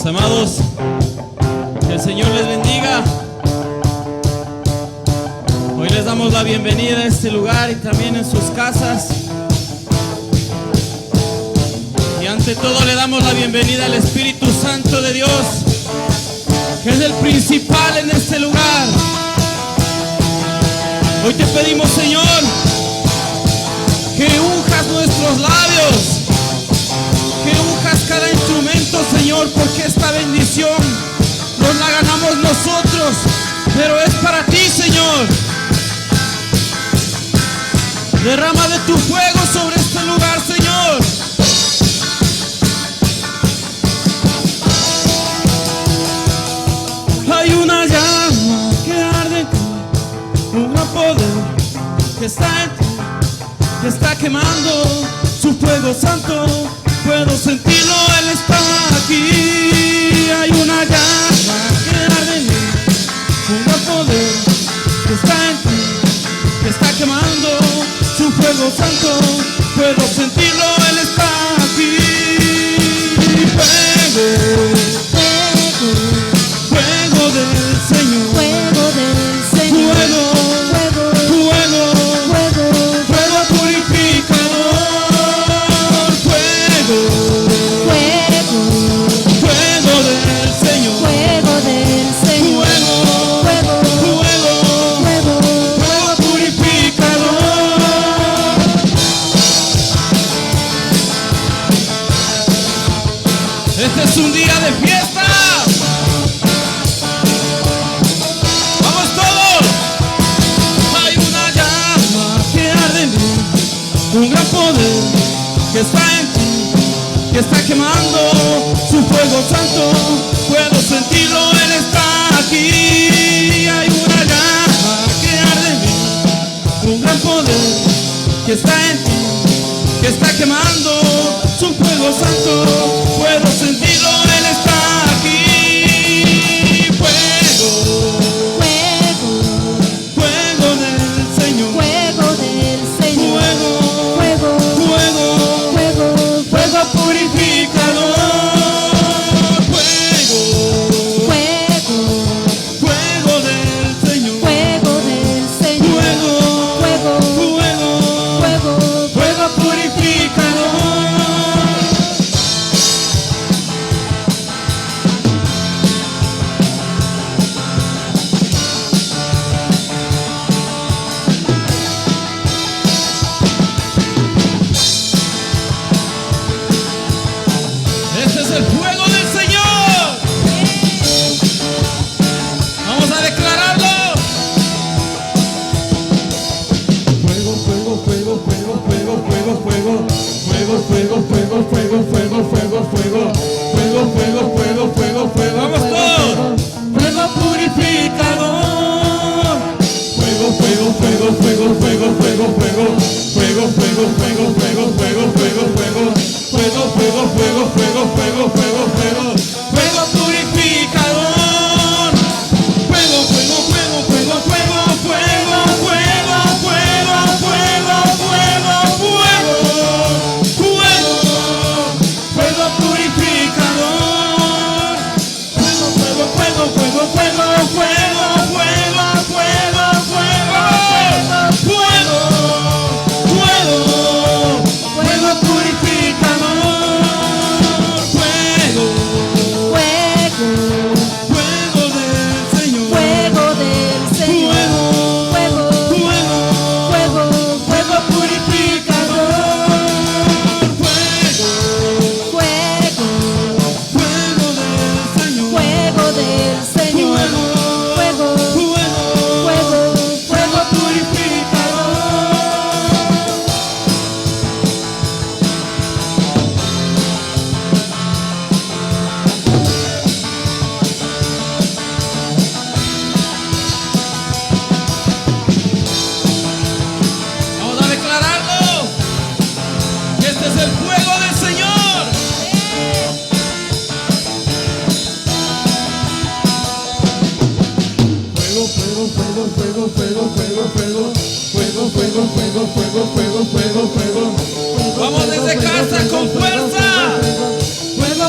amados, que el Señor les bendiga. Hoy les damos la bienvenida a este lugar y también en sus casas. Y ante todo le damos la bienvenida al Espíritu Santo de Dios, que es el principal en este lugar. Hoy te pedimos, Señor, que unjas nuestros labios, que unjas cada instrumento, Señor, porque esta bendición nos la ganamos nosotros, pero es para ti, Señor. Derrama de tu fuego sobre este lugar, Señor. Hay una llama que arde en ti, un gran poder que está en ti, que está quemando su fuego santo. Puedo sentirlo, Él está aquí. Hay una llama que arde en mí, un gran poder que está en ti, que está quemando su fuego santo. Puedo sentirlo, Él está aquí. Fuego, fuego, fuego del Señor, fuego del Señor, fuego, fuego, fuego, fuego, fuego purificador, fuego, fuego, fuego del Señor, fuego del Señor, fuego, fuego, fuego, fuego purificador. Este es un día de fiesta. Vamos todos. Hay una llama que arde en mí, un gran poder que está en ti, que está quemando su fuego santo. Puedo sentirlo, Él está aquí. Hay una llama que arde en mí, un gran poder que está en ti, que está quemando su fuego santo. Puedo sentirlo, Él está aquí. Fuego, fuego, fuego del Señor, fuego del Señor, fuego, fuego, fuego, fuego, fuego purificador, fuego, fuego, fuego del Señor, fuego del Señor, fuego, fuego, fuego, fuego, fuego purificador. Este es el fuego del Señor. Vamos a declararlo. Fuego, fuego, fuego, fuego, fuego, fuego, fuego, fuego, fuego, fuego, fuego, fuego, fuego, fuego, fuego, fuego, fuego, fuego, fuego. Vamos todos. Fuego purificador. Fuego, fuego, fuego, fuego, fuego, fuego, fuego, fuego, fuego, fuego, fuego, fuego, fuego, fuego. Fuego, fuego, fuego, fuego, fuego, fuego, fuego, fuego purificador. Fuego, fuego, fuego, fuego, fuego, fuego, fuego, fuego, fuego, fuego, fuego, fuego, fuego purificador. Fuego, fuego, fuego, fuego, fuego, fuego, fuego, fuego, fuego, fuego, fuego, fuego purificador. Vamos desde casa con fuerza. Fuego,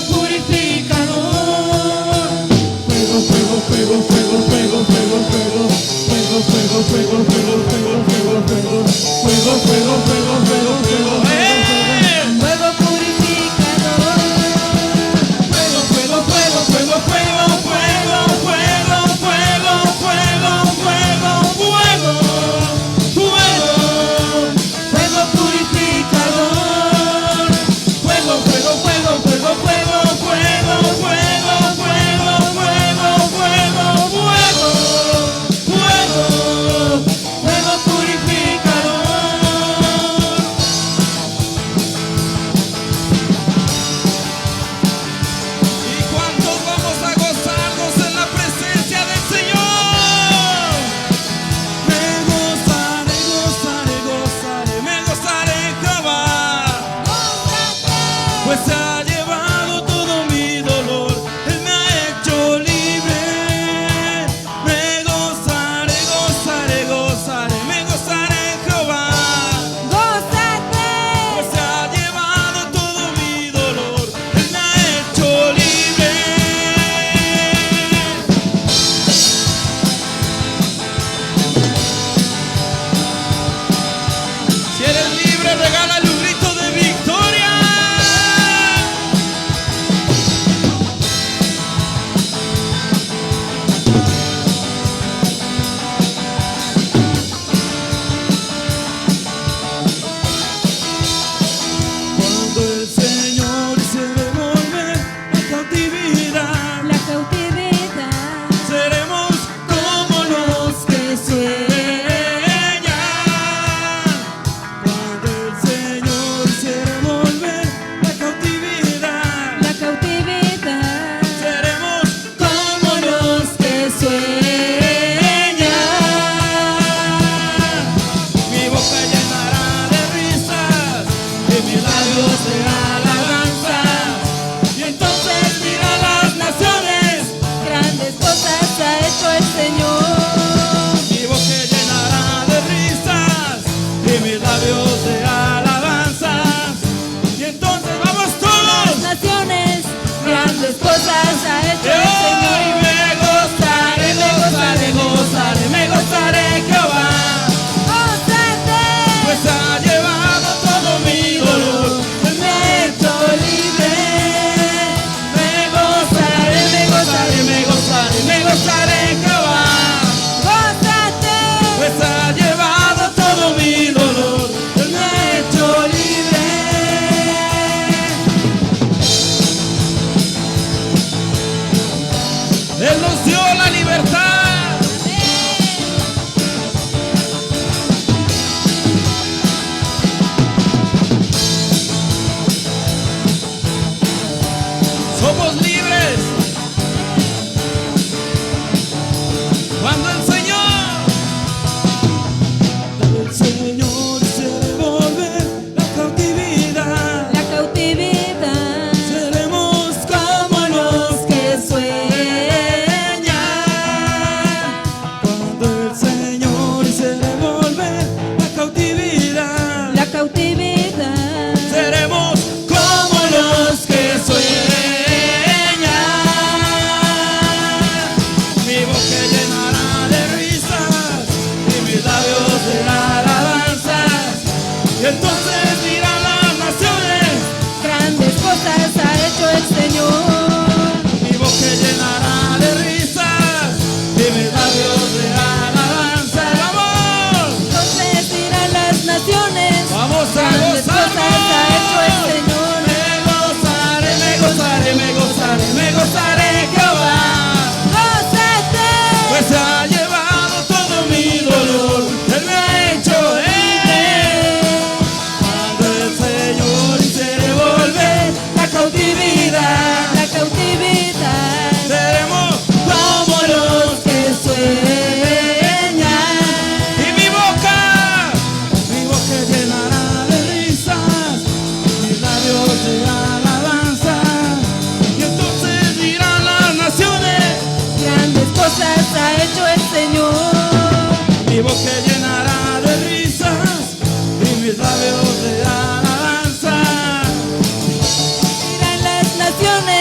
Miran las naciones,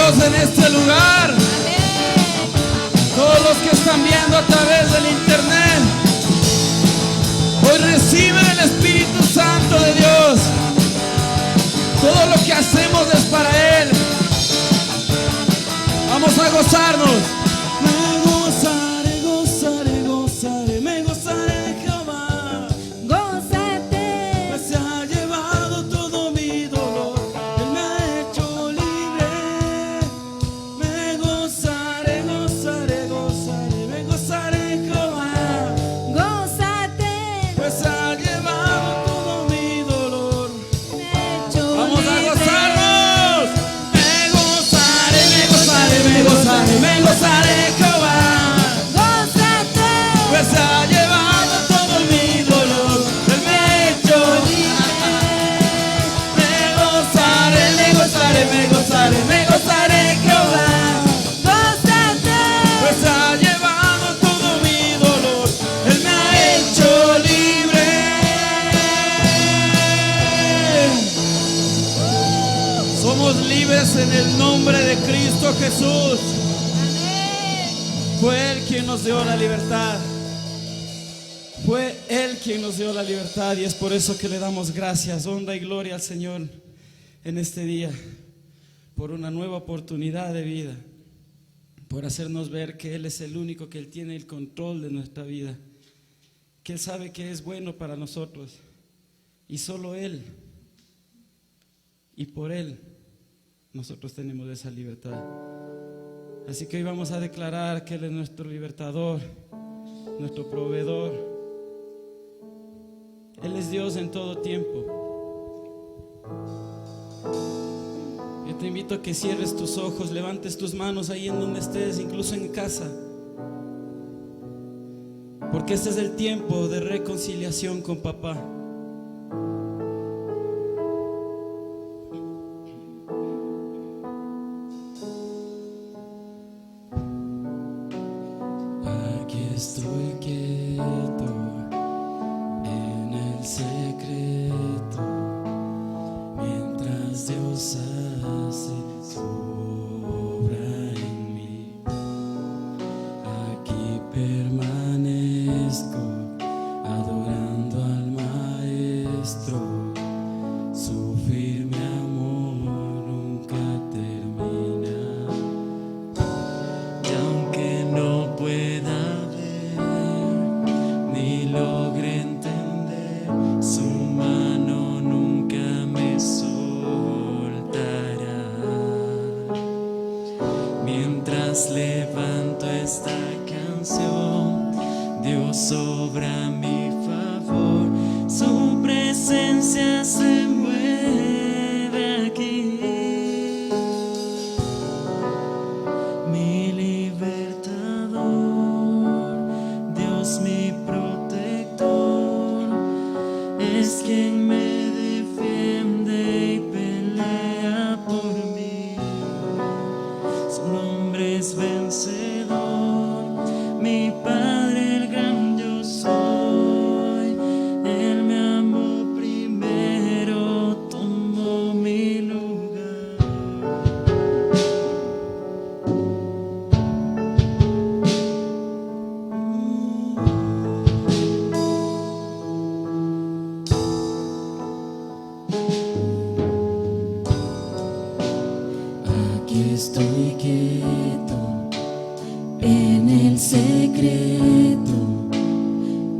Dios en este lugar. Todos los que están viendo a través del internet, hoy reciben el Espíritu Santo de Dios. Todo lo que hacemos es para Él. Vamos a gozarnos. Me gozaré, gozaré, gozaré, me gozaré de Jehová. Gózate, Pues se ha llevado todo mi dolor, Él me ha hecho libre. Me gozaré, gozaré, gozaré, me gozaré de Jehová. gózate, Pues se ha llevado todo mi dolor. me he hecho Vamos a libre. gozarnos. Me gozaré, me gozaré, me gozaré, me gozaré de Jehová. Gózate, Pues se ha llevado todo mi dolor, Él me ha hecho libre. Me gozaré, me gozaré, me gozaré, me gozaré de Jehová. gózate, Pues se ha llevado todo mi dolor, Él me ha hecho libre. Somos libres en el nombre de Cristo Jesús. Fue Él quien nos dio la libertad. Fue Él quien nos dio la libertad, y es por eso que le damos gracias, honra y gloria al Señor en este día, por una nueva oportunidad de vida, por hacernos ver que Él es el único, que Él tiene el control de nuestra vida, que Él sabe que es bueno para nosotros, y solo Él, y por Él, nosotros tenemos esa libertad. Así que hoy vamos a declarar que Él es nuestro libertador, nuestro proveedor. Él es Dios en todo tiempo. Yo te invito a que cierres tus ojos, levantes tus manos ahí en donde estés, incluso en casa, porque este es el tiempo de reconciliación con papá. Aquí estoy quieto en el secreto, mientras Dios hace su obra en mí. Aquí permanezco adorando al Maestro, su firme amor nunca termina. Y aunque no pueda ver ni logre entender, su mano nunca me soltará. Mientras levanto esta canción, Dios obra a mi favor, su presencia se mueve aquí. Mi libertador, Dios mi protector, es quien me defiende y pelea por mí. Su nombre es vencedor, mi Padre el gran yo soy. Él me amó primero, tomó mi lugar. Aquí estoy quieto en el secreto,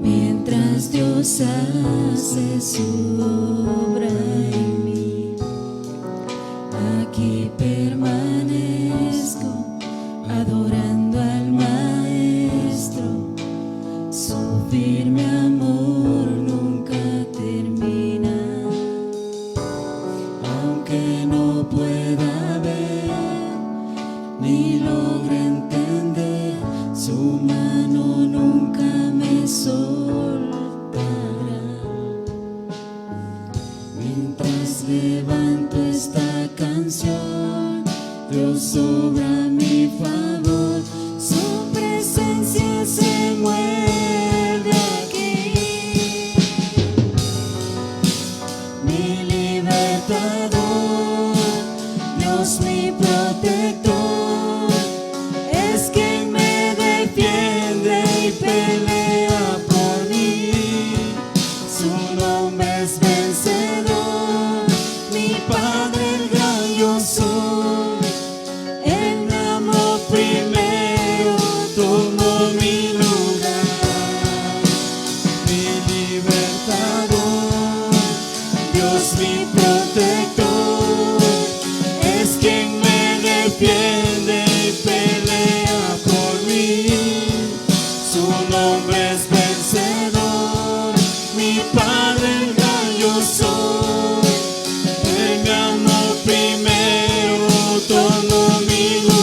mientras Dios hace su obra en mí. Aquí permanezco adorando al Maestro, su firme amor nunca termina. Aunque no pueda ver ni logre entender, su mano nunca me soltará. Mientras levanto esta canción, Dios obra a mi favor, su presencia se mueve aquí. Mi libertador, Dios mi protector, Rey pelea por mí, su nombre es vencedor, mi Padre el gran yo soy. Él me amó primero, tomó mi lugar.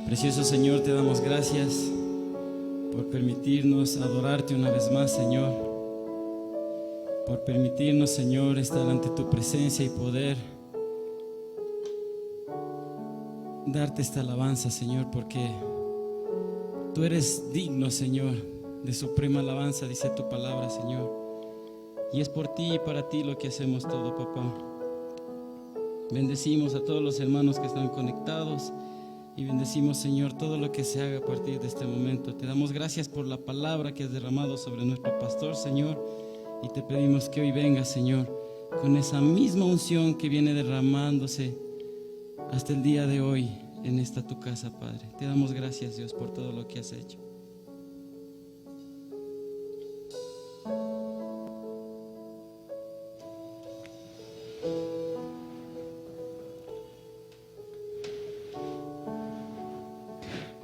Precioso Señor, te damos gracias por permitirnos adorarte una vez más, Señor. Por permitirnos, Señor, estar ante tu presencia y poder darte esta alabanza, Señor, porque tú eres digno, Señor, de suprema alabanza, dice tu palabra, Señor. Y es por ti y para ti lo que hacemos todo, papá. Bendecimos a todos los hermanos que están conectados. Y bendecimos, Señor, todo lo que se haga a partir de este momento. Te damos gracias por la palabra que has derramado sobre nuestro pastor, Señor. Y te pedimos que hoy venga, Señor, con esa misma unción que viene derramándose hasta el día de hoy en esta tu casa, Padre. Te damos gracias, Dios, por todo lo que has hecho.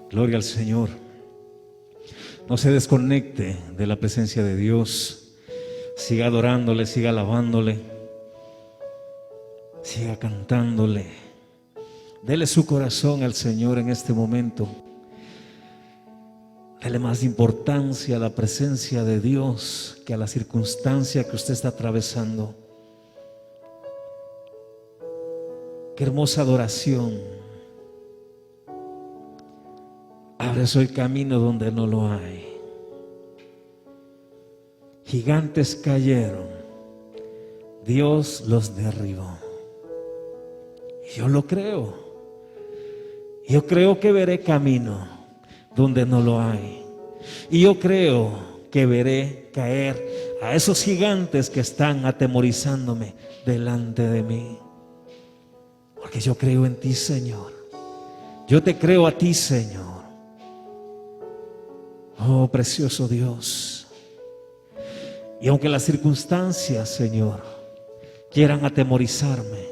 Gloria al Señor. No se desconecte de la presencia de Dios. Siga adorándole, siga alabándole, siga cantándole. Dele su corazón al Señor en este momento. Dele más importancia a la presencia de Dios que a la circunstancia que usted está atravesando. Qué hermosa adoración. Abre hoy camino donde no lo hay. Gigantes cayeron, Dios los derribó. Y yo lo creo. Yo creo que veré camino donde no lo hay. Y yo creo que veré caer a esos gigantes que están atemorizándome delante de mí. Porque yo creo en ti, Señor. Yo te creo a ti, Señor. Oh, precioso Dios. Y aunque las circunstancias, Señor, quieran atemorizarme,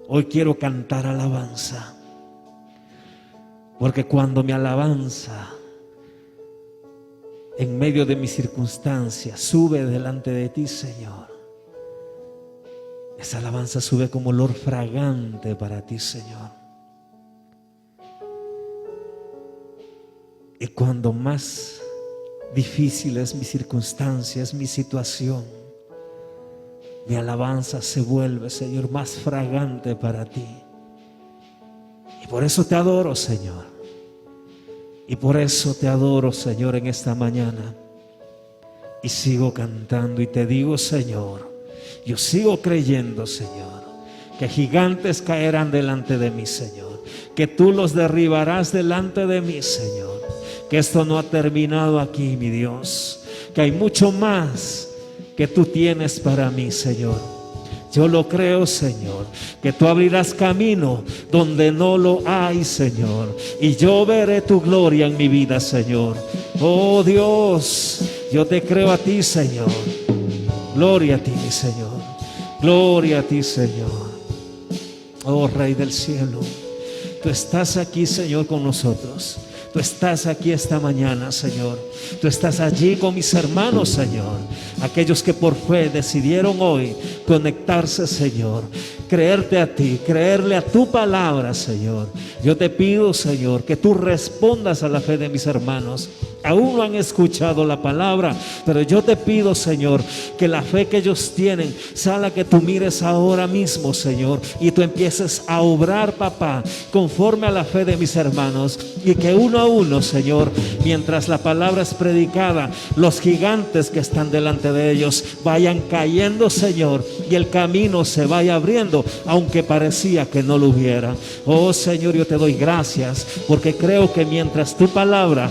hoy quiero cantar alabanza. Porque cuando mi alabanza en medio de mis circunstancias sube delante de ti, Señor, esa alabanza sube como olor fragante para ti, Señor. Y cuando más difícil es mi circunstancia, es mi situación, mi alabanza se vuelve, Señor, más fragante para ti. Y por eso te adoro, Señor. Y por eso te adoro, Señor, en esta mañana. Y sigo cantando y te digo, Señor, yo sigo creyendo, Señor, que gigantes caerán delante de mí, Señor, que tú los derribarás delante de mí, Señor, que esto no ha terminado aquí, mi Dios, que hay mucho más que tú tienes para mí, Señor. Yo lo creo, Señor, que tú abrirás camino donde no lo hay, Señor, y yo veré tu gloria en mi vida, Señor. Oh Dios, yo te creo a ti, Señor. Gloria a ti, mi Señor. Gloria a ti, Señor. Oh Rey del cielo, tú estás aquí, Señor, con nosotros. Tú estás aquí esta mañana, Señor. Tú estás allí con mis hermanos, Señor. Aquellos que por fe decidieron hoy conectarse, Señor. Creerte a ti, creerle a tu palabra, Señor. Yo te pido, Señor, que tú respondas a la fe de mis hermanos. Aún no han escuchado la palabra, pero yo te pido, Señor, que la fe que ellos tienen sea la que tú mires ahora mismo, Señor, y tú empieces a obrar, papá, conforme a la fe de mis hermanos, y que uno a uno, Señor, mientras la palabra es predicada, los gigantes que están delante de ellos vayan cayendo, Señor, y el camino se vaya abriendo, aunque parecía que no lo hubiera. Oh Señor, yo te doy gracias, porque creo que mientras tu palabra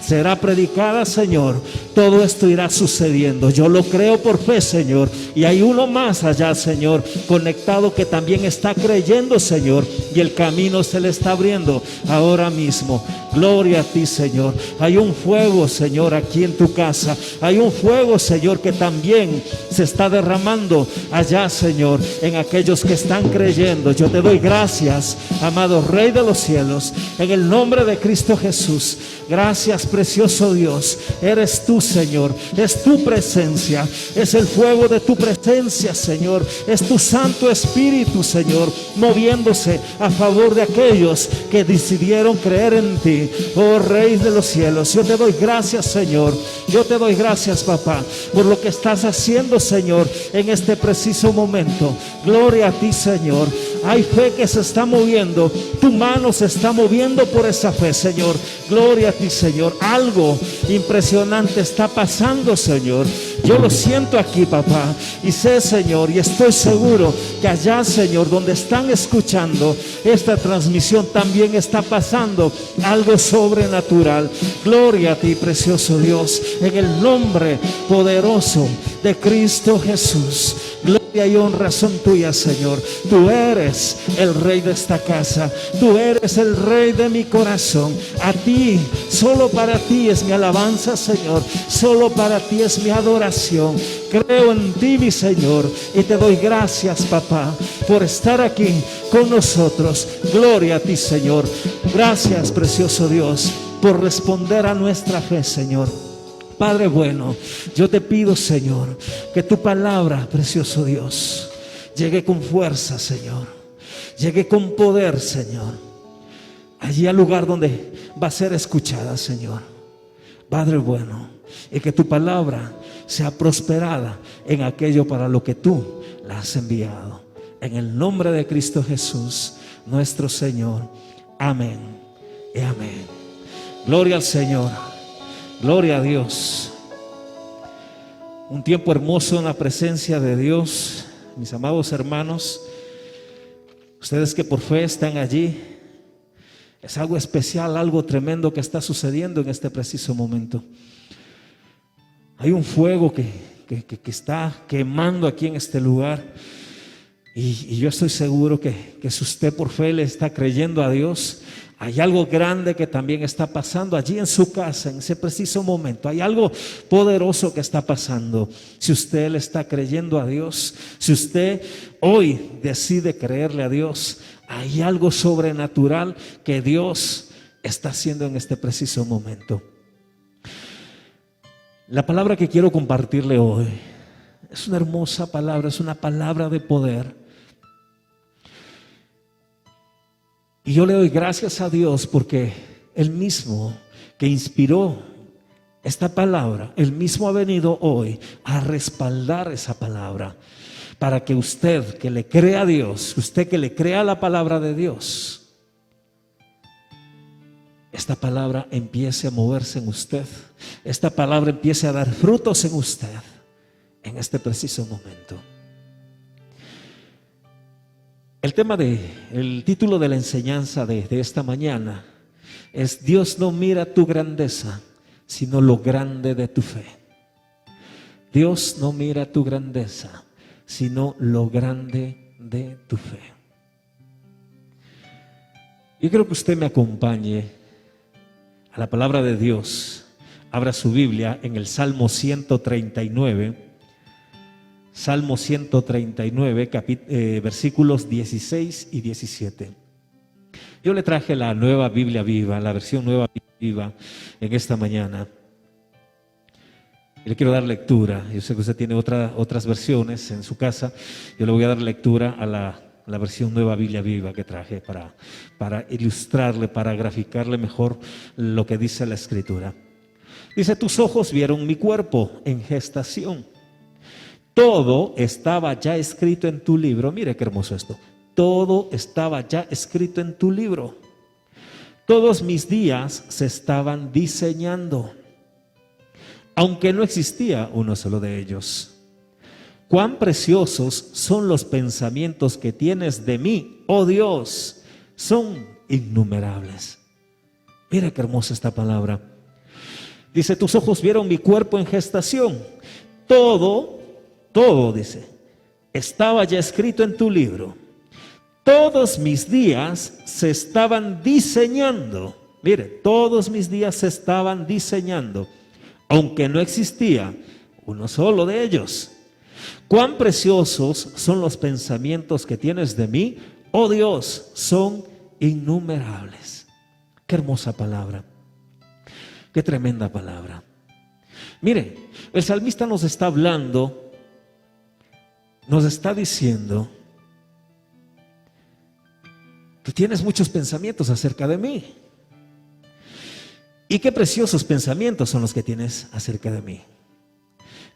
será predicada, Señor, todo esto irá sucediendo. Yo lo creo por fe, Señor, y hay uno más allá, Señor, conectado, que también está creyendo, Señor, y el camino se le está abriendo ahora mismo. Gloria a ti, Señor. Hay un fuego, Señor, aquí en tu casa. Hay un fuego, Señor, que también se está derramando allá, Señor, en aquellos que están creyendo. Yo te doy gracias, amado Rey de los cielos, en el nombre de Cristo Jesús. Gracias, precioso Dios. Eres tú, Señor. Es tu presencia. Es el fuego de tu presencia, Señor. Es tu Santo Espíritu, Señor, moviéndose a favor de aquellos que decidieron creer en ti. Oh Rey de los cielos, yo te doy gracias, Señor. Yo te doy gracias, papá, por lo que estás haciendo, Señor, en este preciso momento. Gloria a ti, Señor. Hay fe que se está moviendo. Tu mano se está moviendo por esa fe, Señor. Gloria a ti, Señor. Algo impresionante está pasando, Señor. Yo lo siento aquí, papá, y sé, Señor, y estoy seguro que allá, Señor, donde están escuchando esta transmisión, también está pasando algo sobrenatural. Gloria a ti, precioso Dios, en el nombre poderoso de Cristo Jesús. Gloria y honra son tuyas, Señor. Tú eres el Rey de esta casa. Tú eres el Rey de mi corazón. A ti, solo para ti es mi alabanza, Señor. Solo para ti es mi adoración. Creo en ti, mi Señor, y te doy gracias, papá, por estar aquí con nosotros. Gloria a ti, Señor. Gracias, precioso Dios, por responder a nuestra fe, Señor. Padre bueno, yo te pido, Señor, que tu palabra, precioso Dios, llegue con fuerza, Señor. Llegue con poder, Señor, allí al lugar donde va a ser escuchada, Señor. Padre bueno, y que tu palabra sea prosperada en aquello para lo que tú la has enviado. En el nombre de Cristo Jesús, nuestro Señor. Amén y amén. Gloria al Señor. Gloria a Dios. Un tiempo hermoso en la presencia de Dios, mis amados hermanos. Ustedes que por fe están allí, es algo especial, algo tremendo que está sucediendo en este preciso momento. Hay un fuego que está quemando aquí en este lugar. Y yo estoy seguro que si usted por fe le está creyendo a Dios, hay algo grande que también está pasando allí en su casa, en ese preciso momento. Hay algo poderoso que está pasando. Si usted le está creyendo a Dios, si usted hoy decide creerle a Dios, hay algo sobrenatural que Dios está haciendo en este preciso momento. La palabra que quiero compartirle hoy es una hermosa palabra, es una palabra de poder. Y yo le doy gracias a Dios porque Él mismo que inspiró esta palabra, Él mismo ha venido hoy a respaldar esa palabra para que usted que le crea a Dios, usted que le crea la palabra de Dios, esta palabra empiece a moverse en usted, esta palabra empiece a dar frutos en usted en este preciso momento. El título de la enseñanza de esta mañana es: Dios no mira tu grandeza, sino lo grande de tu fe. Dios no mira tu grandeza, sino lo grande de tu fe. Yo quiero que usted me acompañe a la palabra de Dios. Abra su Biblia en el Salmo 139. Salmo 139, versículos 16 y 17. Yo le traje la Nueva Biblia Viva, la versión Nueva Biblia Viva en esta mañana. Y le quiero dar lectura. Yo sé que usted tiene otras versiones en su casa. Yo le voy a dar lectura a la versión Nueva Biblia Viva que traje para ilustrarle, para graficarle mejor lo que dice la Escritura. Dice: tus ojos vieron mi cuerpo en gestación. Todo estaba ya escrito en tu libro. Mire qué hermoso esto. Todo estaba ya escrito en tu libro. Todos mis días se estaban diseñando, aunque no existía uno solo de ellos. Cuán preciosos son los pensamientos que tienes de mí, oh Dios, son innumerables. Mira qué hermosa esta palabra. Dice: tus ojos vieron mi cuerpo en gestación. Todo, dice, estaba ya escrito en tu libro. Todos mis días se estaban diseñando. Mire, todos mis días se estaban diseñando, aunque no existía uno solo de ellos. Cuán preciosos son los pensamientos que tienes de mí, oh Dios, son innumerables. Qué hermosa palabra. Qué tremenda palabra. Mire, el salmista nos está hablando, nos está diciendo: tú tienes muchos pensamientos acerca de mí. Y qué preciosos pensamientos son los que tienes acerca de mí.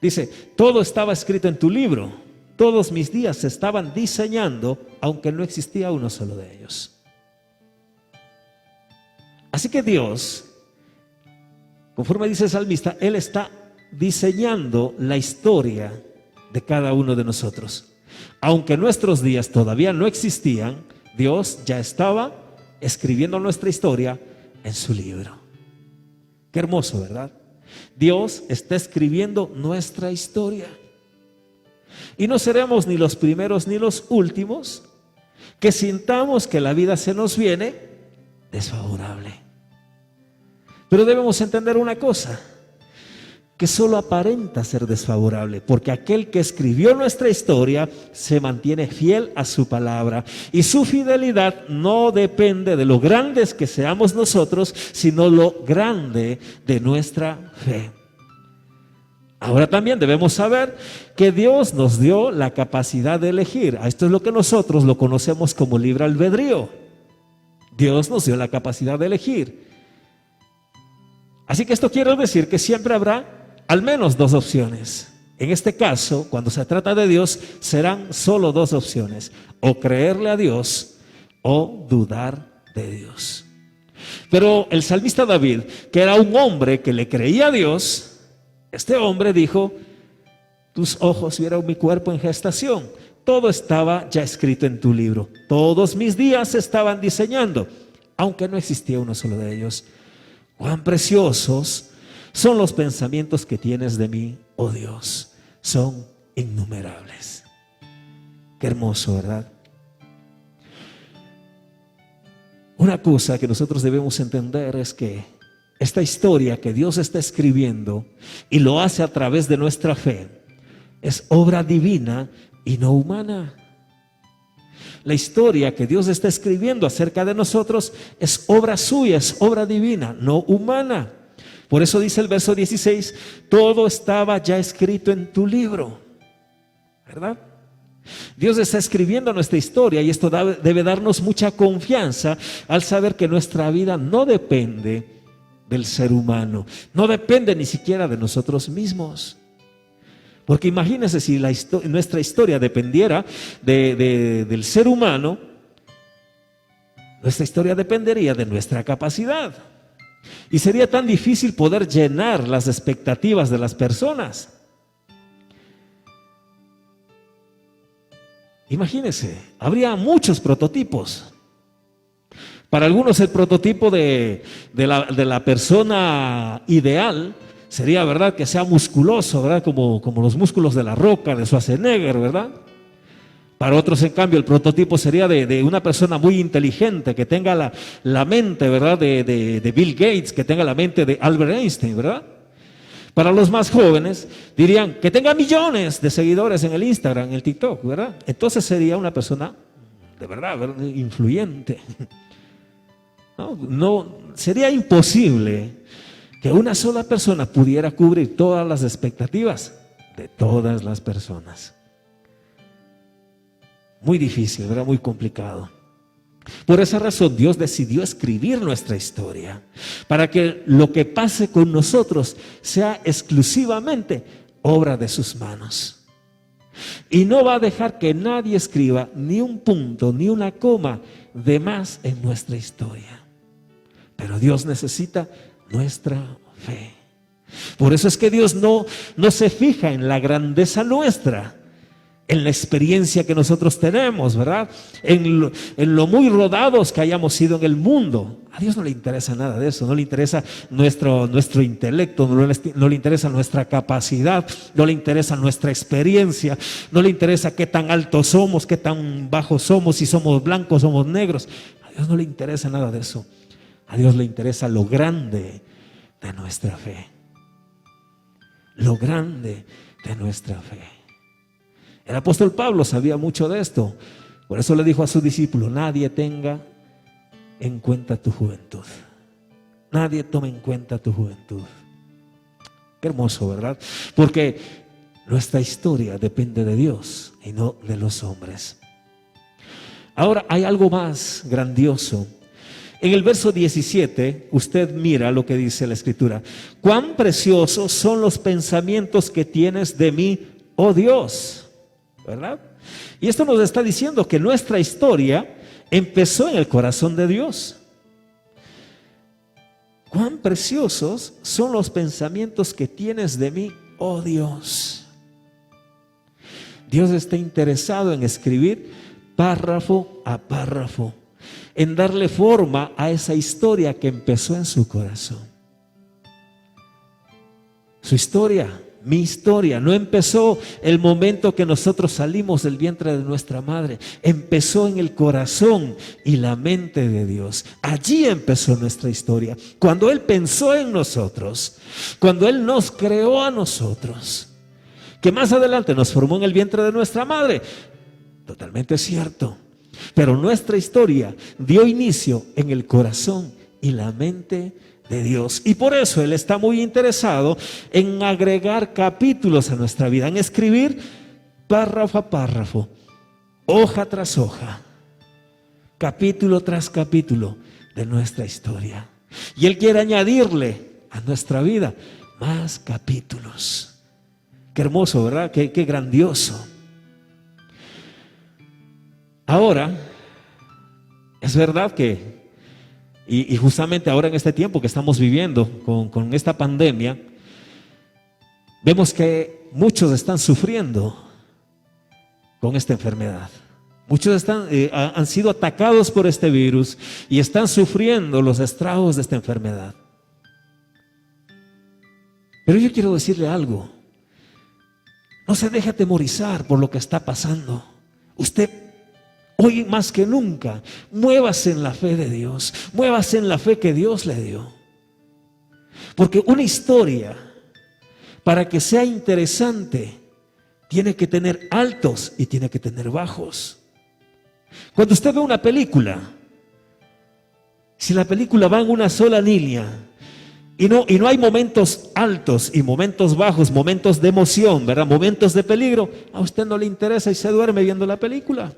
Dice: todo estaba escrito en tu libro. Todos mis días se estaban diseñando, aunque no existía uno solo de ellos. Así que Dios, conforme dice el salmista, Él está diseñando la historia de cada uno de nosotros. Aunque nuestros días todavía no existían, Dios ya estaba escribiendo nuestra historia en su libro. Qué hermoso, ¿verdad? Dios está escribiendo nuestra historia. Y no seremos ni los primeros ni los últimos que sintamos que la vida se nos viene desfavorable. Pero debemos entender una cosa, que solo aparenta ser desfavorable, porque aquel que escribió nuestra historia se mantiene fiel a su palabra, y su fidelidad no depende de lo grandes que seamos nosotros, sino lo grande de nuestra fe. Ahora también debemos saber que Dios nos dio la capacidad de elegir. Esto es lo que nosotros lo conocemos como libre albedrío. Dios nos dio la capacidad de elegir. Así que esto quiere decir que siempre habrá al menos dos opciones. En este caso, cuando se trata de Dios, serán solo dos opciones: o creerle a Dios o dudar de Dios. Pero el salmista David, que era un hombre que le creía a Dios, este hombre dijo: tus ojos vieron mi cuerpo en gestación. Todo estaba ya escrito en tu libro. Todos mis días se estaban diseñando, aunque no existía uno solo de ellos. Cuán preciosos son los pensamientos que tienes de mí, oh Dios, son innumerables. Qué hermoso, ¿verdad? Una cosa que nosotros debemos entender es que esta historia que Dios está escribiendo y lo hace a través de nuestra fe es obra divina y no humana. La historia que Dios está escribiendo acerca de nosotros es obra suya, es obra divina, no humana. Por eso dice el verso 16, todo estaba ya escrito en tu libro, ¿verdad? Dios está escribiendo nuestra historia y esto debe darnos mucha confianza al saber que nuestra vida no depende del ser humano, no depende ni siquiera de nosotros mismos. Porque imagínense si nuestra historia dependiera del ser humano, nuestra historia dependería de nuestra capacidad. Y sería tan difícil poder llenar las expectativas de las personas. Imagínense, habría muchos prototipos. Para algunos el prototipo de la persona ideal sería, ¿verdad?, que sea musculoso, ¿verdad?, como los músculos de La Roca, de Schwarzenegger, ¿verdad? Para otros, en cambio, el prototipo sería de una persona muy inteligente, que tenga la mente, ¿verdad?, de Bill Gates, que tenga la mente de Albert Einstein, ¿verdad? Para los más jóvenes dirían que tenga millones de seguidores en el Instagram, en el TikTok, ¿verdad? Entonces sería una persona de verdad, ¿verdad?, influyente. No, sería imposible que una sola persona pudiera cubrir todas las expectativas de todas las personas. Muy difícil, ¿verdad? Muy complicado. Por esa razón Dios decidió escribir nuestra historia para que lo que pase con nosotros sea exclusivamente obra de sus manos. Y no va a dejar que nadie escriba ni un punto ni una coma de más en nuestra historia. Pero Dios necesita nuestra fe. Por eso es que Dios no se fija en la grandeza nuestra, en la experiencia que nosotros tenemos, ¿verdad? En lo muy rodados que hayamos sido en el mundo. A Dios no le interesa nada de eso, no le interesa nuestro intelecto, no le interesa nuestra capacidad, no le interesa nuestra experiencia, no le interesa qué tan altos somos, qué tan bajos somos, si somos blancos, somos negros. A Dios no le interesa nada de eso. A Dios le interesa lo grande de nuestra fe. Lo grande de nuestra fe. El apóstol Pablo sabía mucho de esto. Por eso le dijo a su discípulo: nadie tenga en cuenta tu juventud. Nadie tome en cuenta tu juventud. Qué hermoso, ¿verdad? Porque nuestra historia depende de Dios y no de los hombres. Ahora hay algo más grandioso. En el verso 17, usted mira lo que dice la Escritura. Cuán preciosos son los pensamientos que tienes de mí, oh Dios, ¿verdad? Y esto nos está diciendo que nuestra historia empezó en el corazón de Dios. Cuán preciosos son los pensamientos que tienes de mí, oh Dios. Dios está interesado en escribir párrafo a párrafo, en darle forma a esa historia que empezó en su corazón. Su historia, mi historia, no empezó el momento que nosotros salimos del vientre de nuestra madre. Empezó en el corazón y la mente de Dios. Allí empezó nuestra historia. Cuando Él pensó en nosotros, cuando Él nos creó a nosotros, que más adelante nos formó en el vientre de nuestra madre. Totalmente cierto. Pero nuestra historia dio inicio en el corazón y la mente de Dios. Y por eso Él está muy interesado en agregar capítulos a nuestra vida, en escribir párrafo a párrafo, hoja tras hoja, capítulo tras capítulo de nuestra historia. Y Él quiere añadirle a nuestra vida más capítulos. Qué hermoso, ¿verdad? Qué grandioso. Ahora, es verdad que, y justamente ahora en este tiempo que estamos viviendo con esta pandemia, vemos que muchos están sufriendo con esta enfermedad. Muchos han sido atacados por este virus y están sufriendo los estragos de esta enfermedad. Pero yo quiero decirle algo: no se deje atemorizar por lo que está pasando. Usted hoy más que nunca, muévase en la fe de Dios, muévase en la fe que Dios le dio. Porque una historia, para que sea interesante, tiene que tener altos y tiene que tener bajos. Cuando usted ve una película, si la película va en una sola línea y no hay momentos altos y momentos bajos, momentos de emoción, ¿verdad? Momentos de peligro, a usted no le interesa y se duerme viendo la película.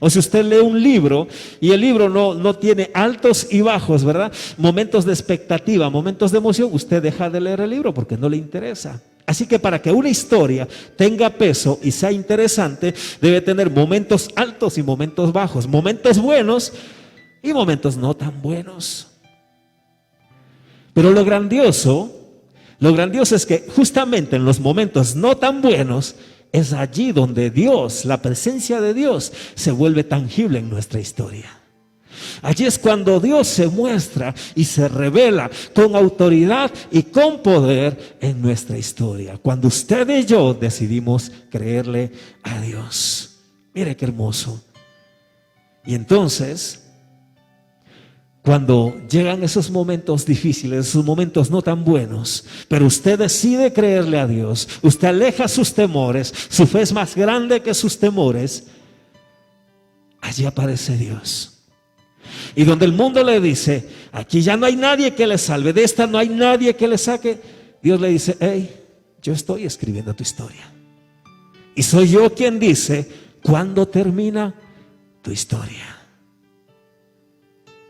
O si usted lee un libro y el libro no tiene altos y bajos, ¿verdad? Momentos de expectativa, momentos de emoción, usted deja de leer el libro porque no le interesa. Así que para que una historia tenga peso y sea interesante, debe tener momentos altos y momentos bajos, momentos buenos y momentos no tan buenos. Pero lo grandioso es que justamente en los momentos no tan buenos, es allí donde Dios, la presencia de Dios, se vuelve tangible en nuestra historia. Allí es cuando Dios se muestra y se revela con autoridad y con poder en nuestra historia. Cuando usted y yo decidimos creerle a Dios. Mire qué hermoso. Y entonces, cuando llegan esos momentos difíciles, esos momentos no tan buenos, pero usted decide creerle a Dios, usted aleja sus temores, su fe es más grande que sus temores, allí aparece Dios. Y donde el mundo le dice, aquí ya no hay nadie que le salve, de esta no hay nadie que le saque, Dios le dice, hey, yo estoy escribiendo tu historia. Y soy yo quien dice, ¿cuándo termina tu historia?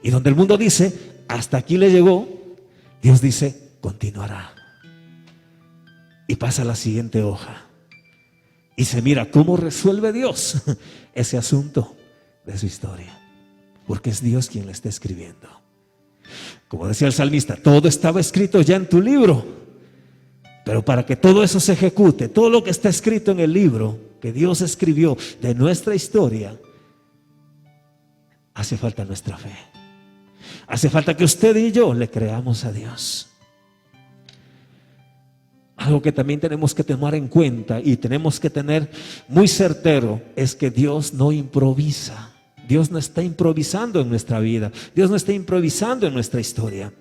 Y donde el mundo dice, hasta aquí le llegó, Dios dice, continuará. Y pasa a la siguiente hoja. Y se mira cómo resuelve Dios ese asunto de su historia. Porque es Dios quien le está escribiendo. Como decía el salmista, todo estaba escrito ya en tu libro. Pero para que todo eso se ejecute, todo lo que está escrito en el libro que Dios escribió de nuestra historia, hace falta nuestra fe. Hace falta que usted y yo le creamos a Dios. Algo que también tenemos que tomar en cuenta y tenemos que tener muy certero es que Dios no improvisa. Dios no está improvisando en nuestra vida. Dios no está improvisando en nuestra historia.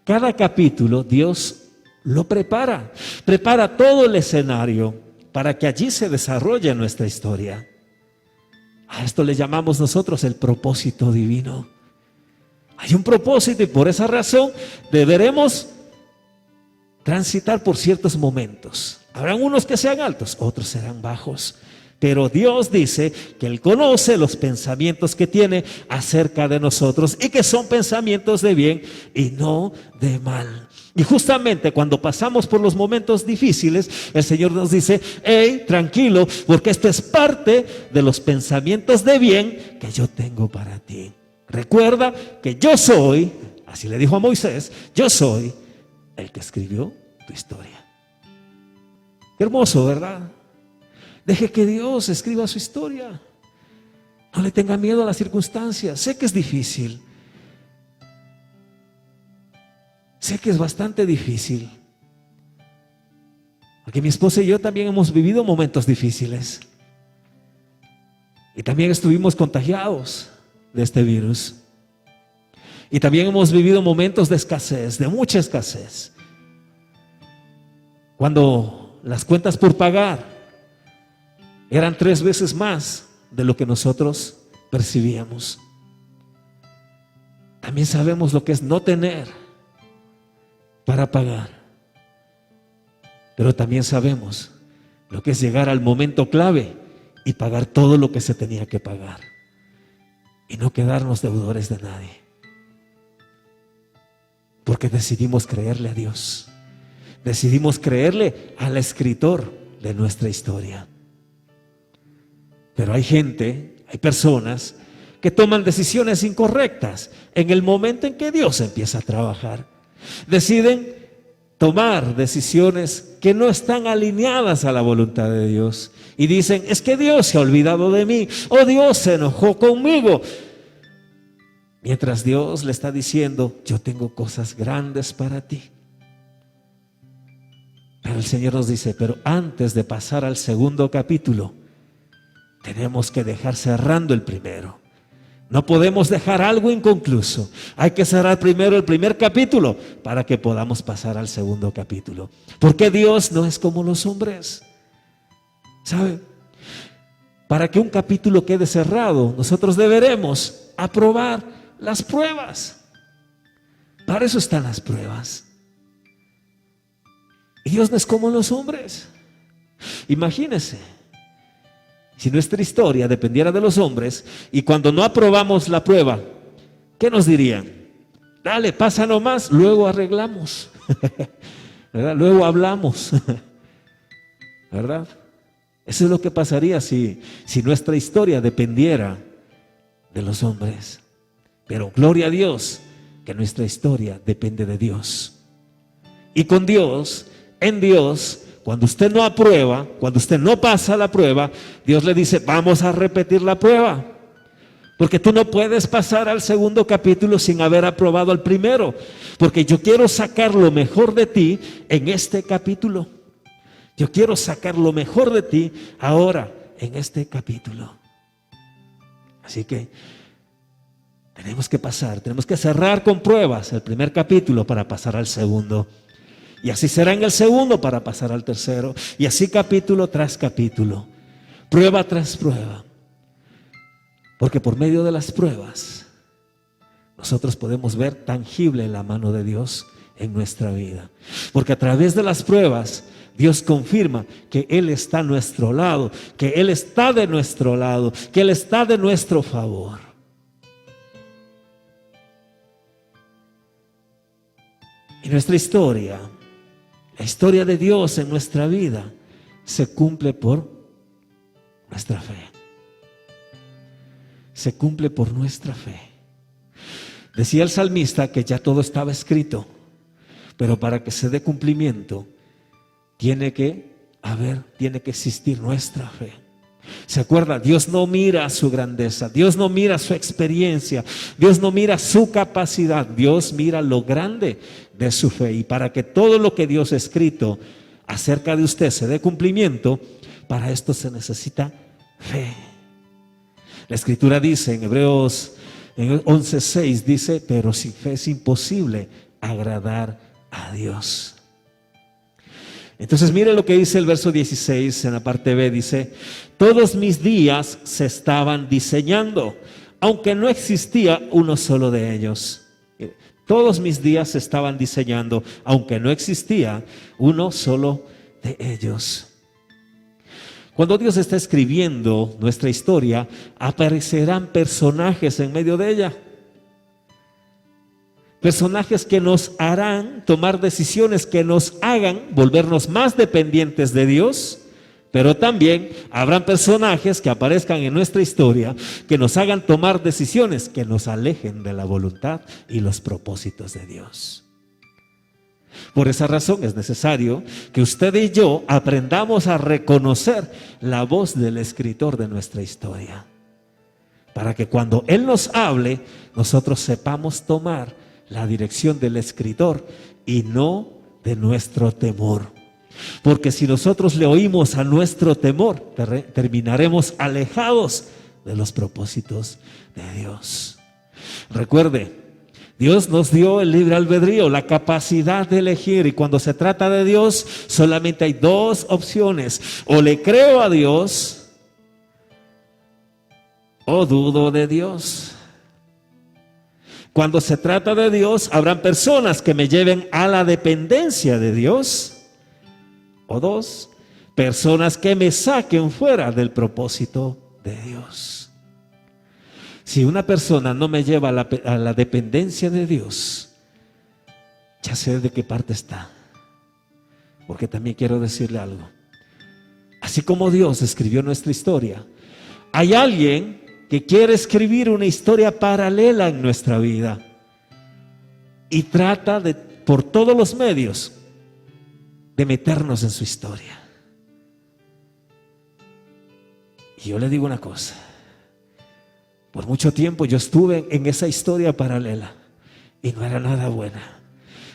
Cada capítulo Dios lo prepara. Prepara todo el escenario para que allí se desarrolle nuestra historia. A esto le llamamos nosotros el propósito divino. Hay un propósito y por esa razón deberemos transitar por ciertos momentos. Habrán unos que sean altos, otros serán bajos. Pero Dios dice que Él conoce los pensamientos que tiene acerca de nosotros y que son pensamientos de bien y no de mal. Y justamente cuando pasamos por los momentos difíciles, el Señor nos dice, hey, tranquilo, porque esto es parte de los pensamientos de bien que yo tengo para ti. Recuerda que yo soy, así le dijo a Moisés, yo soy el que escribió tu historia. Qué hermoso, ¿verdad? Deje que Dios escriba su historia. No le tenga miedo a las circunstancias. Sé que es difícil. Sé que es bastante difícil. Porque mi esposa y yo también hemos vivido momentos difíciles. Y también estuvimos contagiados de este virus. Y también hemos vivido momentos de escasez, de mucha escasez. Cuando las cuentas por pagar eran 3 veces más de lo que nosotros percibíamos. También sabemos lo que es no tener para pagar. Pero también sabemos lo que es llegar al momento clave y pagar todo lo que se tenía que pagar. Y no quedarnos deudores de nadie. Porque decidimos creerle a Dios. Decidimos creerle al escritor de nuestra historia. Pero hay gente, hay personas que toman decisiones incorrectas en el momento en que Dios empieza a trabajar. Deciden tomar decisiones que no están alineadas a la voluntad de Dios. Y dicen, es que Dios se ha olvidado de mí, o Dios se enojó conmigo. Mientras Dios le está diciendo, yo tengo cosas grandes para ti. Pero el Señor nos dice, pero antes de pasar al segundo capítulo, tenemos que dejar cerrando el primero. No podemos dejar algo inconcluso. Hay que cerrar primero el primer capítulo para que podamos pasar al segundo capítulo. Porque Dios no es como los hombres. ¿Sabe? Para que un capítulo quede cerrado, nosotros deberemos aprobar las pruebas. Para eso están las pruebas. Y Dios no es como los hombres. Imagínense, si nuestra historia dependiera de los hombres y cuando no aprobamos la prueba, ¿qué nos dirían? Dale, pasa nomás, luego arreglamos. ¿Verdad? Luego hablamos. ¿Verdad? Eso es lo que pasaría si nuestra historia dependiera de los hombres. Pero gloria a Dios que nuestra historia depende de Dios. Y con Dios, en Dios, cuando usted no aprueba, cuando usted no pasa la prueba, Dios le dice, vamos a repetir la prueba. Porque tú no puedes pasar al segundo capítulo sin haber aprobado el primero. Porque yo quiero sacar lo mejor de ti en este capítulo. Yo quiero sacar lo mejor de ti ahora en este capítulo. Así que tenemos que cerrar con pruebas el primer capítulo para pasar al segundo. Y así será en el segundo para pasar al tercero. Y así capítulo tras capítulo, prueba tras prueba. Porque por medio de las pruebas nosotros podemos ver tangible la mano de Dios en nuestra vida. Porque a través de las pruebas Dios confirma que Él está a nuestro lado, que Él está de nuestro lado, que Él está de nuestro favor. Y nuestra historia, la historia de Dios en nuestra vida, se cumple por nuestra fe. Se cumple por nuestra fe. Decía el salmista que ya todo estaba escrito, pero para que se dé cumplimiento, tiene que existir nuestra fe. ¿Se acuerda? Dios no mira su grandeza, Dios no mira su experiencia, Dios no mira su capacidad, Dios mira lo grande de su fe. Y para que todo lo que Dios ha escrito acerca de usted se dé cumplimiento, para esto se necesita fe. La Escritura dice en Hebreos 11:6, dice, pero sin fe es imposible agradar a Dios. Entonces mire lo que dice el verso 16 en la parte B, dice, todos mis días se estaban diseñando, aunque no existía uno solo de ellos. Todos mis días se estaban diseñando, aunque no existía uno solo de ellos. Cuando Dios está escribiendo nuestra historia, aparecerán personajes en medio de ella. Personajes que nos harán tomar decisiones que nos hagan volvernos más dependientes de Dios, pero también habrán personajes que aparezcan en nuestra historia que nos hagan tomar decisiones que nos alejen de la voluntad y los propósitos de Dios. Por esa razón es necesario que usted y yo aprendamos a reconocer la voz del escritor de nuestra historia, para que cuando Él nos hable, nosotros sepamos tomar la dirección del escritor y no de nuestro temor. Porque si nosotros le oímos a nuestro temor, terminaremos alejados de los propósitos de Dios. Recuerde, Dios nos dio el libre albedrío, la capacidad de elegir, y cuando se trata de Dios solamente hay dos opciones: o le creo a Dios o dudo de Dios. Cuando se trata de Dios, habrán personas que me lleven a la dependencia de Dios, o dos, personas que me saquen fuera del propósito de Dios. Si una persona no me lleva a la dependencia de Dios, ya sé de qué parte está. Porque también quiero decirle algo. Así como Dios escribió nuestra historia, hay alguien que quiere escribir una historia paralela en nuestra vida y trata por todos los medios de meternos en su historia. Y yo le digo una cosa: por mucho tiempo yo estuve en esa historia paralela y no era nada buena,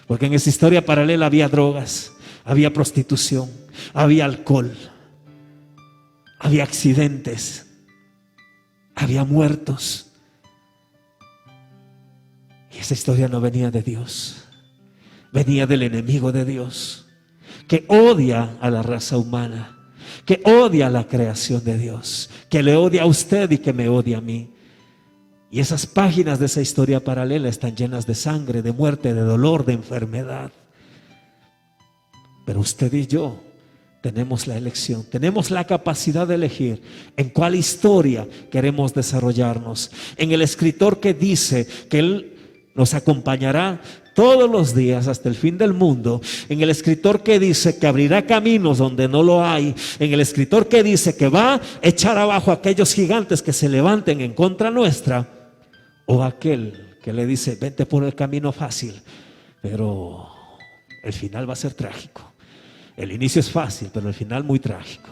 porque en esa historia paralela había drogas, había prostitución, había alcohol, había accidentes, había muertos. Y esa historia no venía de Dios, venía del enemigo de Dios, que odia a la raza humana, que odia a la creación de Dios, que le odia a usted y que me odia a mí. Y esas páginas de esa historia paralela están llenas de sangre, de muerte, de dolor, de enfermedad. Pero usted y yo tenemos la elección, tenemos la capacidad de elegir en cuál historia queremos desarrollarnos. En el escritor que dice que Él nos acompañará todos los días hasta el fin del mundo, en el escritor que dice que abrirá caminos donde no lo hay, en el escritor que dice que va a echar abajo a aquellos gigantes que se levanten en contra nuestra, o aquel que le dice vente por el camino fácil, pero el final va a ser trágico. El inicio es fácil, pero el final muy trágico.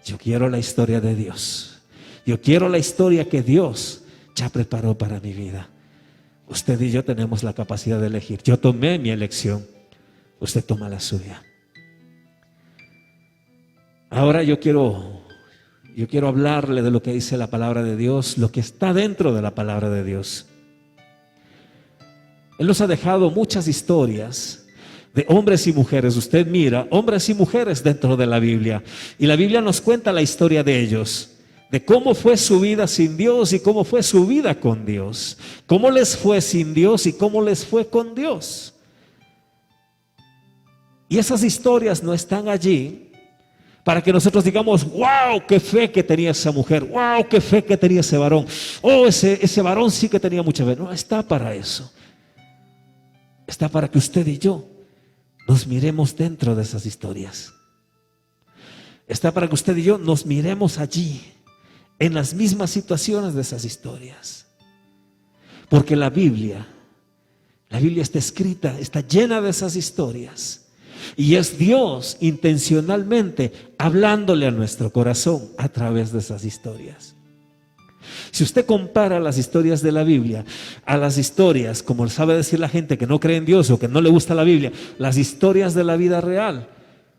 Yo quiero la historia de Dios. Yo quiero la historia que Dios ya preparó para mi vida. Usted y yo tenemos la capacidad de elegir. Yo tomé mi elección, usted toma la suya. Ahora yo quiero hablarle de lo que dice la palabra de Dios, lo que está dentro de la palabra de Dios. Él nos ha dejado muchas historias de hombres y mujeres. Usted mira, hombres y mujeres dentro de la Biblia, y la Biblia nos cuenta la historia de ellos, de cómo fue su vida sin Dios y cómo fue su vida con Dios, cómo les fue sin Dios y cómo les fue con Dios. Y esas historias no están allí para que nosotros digamos, wow, qué fe que tenía esa mujer, wow, qué fe que tenía ese varón, oh, ese varón sí que tenía mucha fe. No está para eso. Está para que usted y yo nos miremos dentro de esas historias. Está para que usted y yo nos miremos allí, en las mismas situaciones de esas historias. Porque la Biblia está escrita, está llena de esas historias. Y es Dios intencionalmente hablándole a nuestro corazón a través de esas historias. Si usted compara las historias de la Biblia a las historias, como sabe decir la gente que no cree en Dios o que no le gusta la Biblia, las historias de la vida real,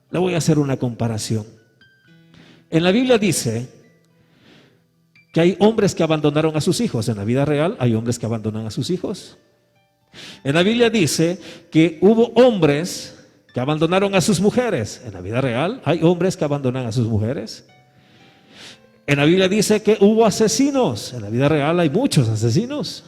le voy a hacer una comparación. En la Biblia dice que hay hombres que abandonaron a sus hijos. En la vida real hay hombres que abandonan a sus hijos. En la Biblia dice que hubo hombres que abandonaron a sus mujeres. En la vida real hay hombres que abandonan a sus mujeres. En la Biblia dice que hubo asesinos. En la vida real hay muchos asesinos.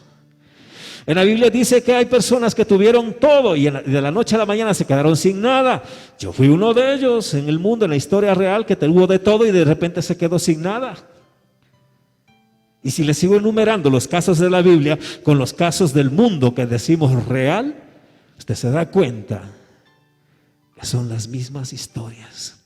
En la Biblia dice que hay personas que tuvieron todo y de la noche a la mañana se quedaron sin nada. Yo fui uno de ellos en el mundo, en la historia real, que tuvo de todo y de repente se quedó sin nada. Y si le sigo enumerando los casos de la Biblia con los casos del mundo que decimos real, usted se da cuenta que son las mismas historias.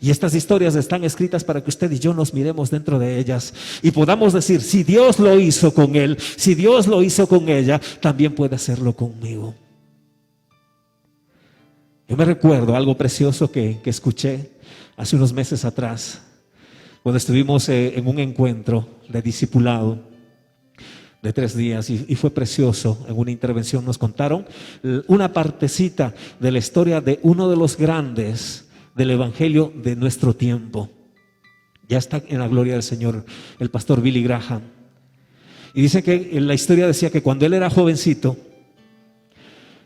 Y estas historias están escritas para que usted y yo nos miremos dentro de ellas y podamos decir, si Dios lo hizo con él, si Dios lo hizo con ella, también puede hacerlo conmigo. Yo me recuerdo algo precioso que escuché hace unos meses atrás, cuando estuvimos en un encuentro de discipulado de 3 días, y fue precioso. En una intervención nos contaron una partecita de la historia de uno de los grandes del evangelio de nuestro tiempo. Ya está en la gloria del Señor, el pastor Billy Graham. Y dice que en la historia decía que cuando él era jovencito,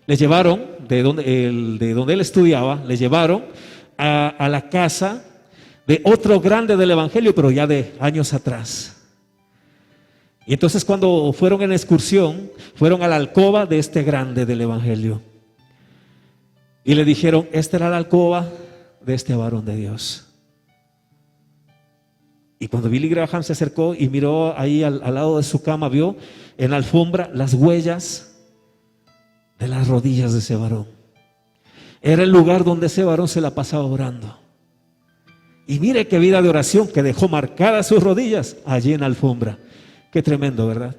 le llevaron de donde él estudiaba, le llevaron a la casa de otro grande del evangelio, pero ya de años atrás. Y entonces cuando fueron en excursión, fueron a la alcoba de este grande del evangelio. Y le dijeron, esta era la alcoba de este varón de Dios. Y cuando Billy Graham se acercó y miró ahí al lado de su cama, vio en la alfombra las huellas de las rodillas de ese varón. Era el lugar donde ese varón se la pasaba orando. Y mire qué vida de oración, que dejó marcadas sus rodillas allí en la alfombra. Qué tremendo, ¿verdad?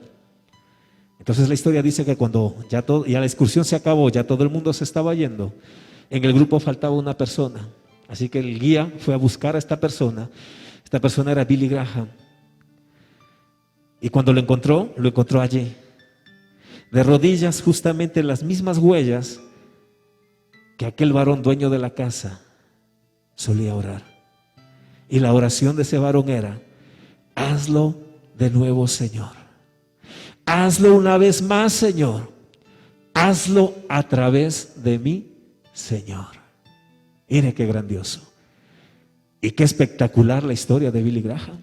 Entonces la historia dice que cuando ya la excursión se acabó, ya todo el mundo se estaba yendo, en el grupo faltaba una persona. Así que el guía fue a buscar a esta persona. Esta persona era Billy Graham. Y cuando lo encontró allí, de rodillas, justamente en las mismas huellas que aquel varón dueño de la casa solía orar. Y la oración de ese varón era: hazlo de nuevo, Señor. Hazlo una vez más, Señor. Hazlo a través de mí, Señor. Mire qué grandioso y qué espectacular la historia de Billy Graham.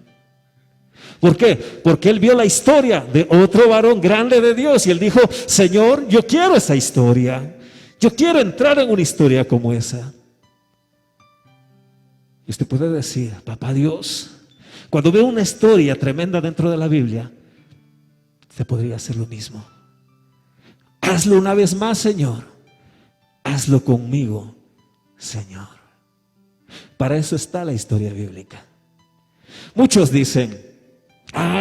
¿Por qué? Porque él vio la historia de otro varón grande de Dios y él dijo: Señor, yo quiero esa historia. Yo quiero entrar en una historia como esa. Y usted puede decir: Papá Dios, cuando veo una historia tremenda dentro de la Biblia, usted podría hacer lo mismo. Hazlo una vez más, Señor. Hazlo conmigo, Señor. Para eso está la historia bíblica. Muchos dicen: